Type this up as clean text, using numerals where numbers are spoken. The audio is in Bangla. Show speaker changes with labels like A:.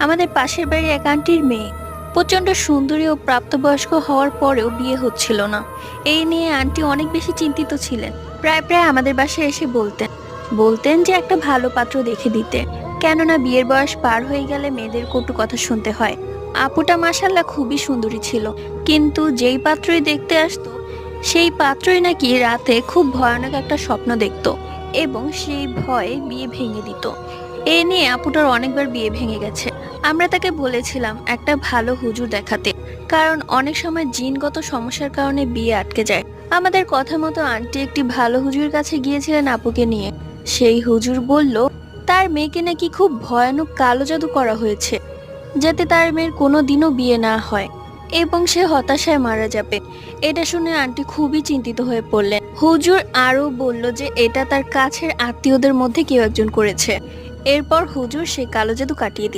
A: আমাদের পাশের বাড়ির এক আন্টির মেয়ে প্রচন্ড সুন্দরী ও প্রাপ্তবয়স্ক হওয়ার পরেও বিয়ে হচ্ছিল না। এই নিয়ে আন্টি অনেক বেশি চিন্তিত ছিলেন। প্রায় প্রায় আমাদের বাসায় এসে বলতেন বলতেন যে একটা ভালো পাত্র দেখে দিতে, কেননা বিয়ের বয়স পার হয়ে গেলে মেয়েদের কটু কথা শুনতে হয়। আপুটা মাশাল্লাহ খুবই সুন্দরী ছিল, কিন্তু যেই পাত্রই দেখতে আসতো সেই পাত্রই নাকি রাতে খুব ভয়ানক একটা স্বপ্ন দেখতো এবং সেই ভয়ে বিয়ে ভেঙে দিত। এ নিয়ে আপুটার অনেকবার বিয়ে ভেঙে গেছে। আমরা তাকে বলেছিলাম একটা ভালো হুজুর দেখাতে, কারণ অনেক সময় জিনগত সমস্যার কারণে বিয়ে আটকে যায়। আমাদের কথা মতো আন্টি একটি ভালো হুজুরের কাছে গিয়েছিলেন আপুকে নিয়ে। সেই হুজুর বলল তার মেয়েকে নাকি খুব ভয়ানক কালো জাদু করা হয়েছে, যাতে তার মেয়ের কোনো দিনও বিয়ে না হয় এবং সে হতাশায় মারা যাবে। এটা শুনে আন্টি খুবই চিন্তিত হয়ে পড়লেন। হুজুর আরও বলল যে এটা তার কাছের আত্মীয়দের মধ্যে কেউ একজন করেছে। এরপর হুজুর সে কালো জাদু কাটিয়ে দিলেন।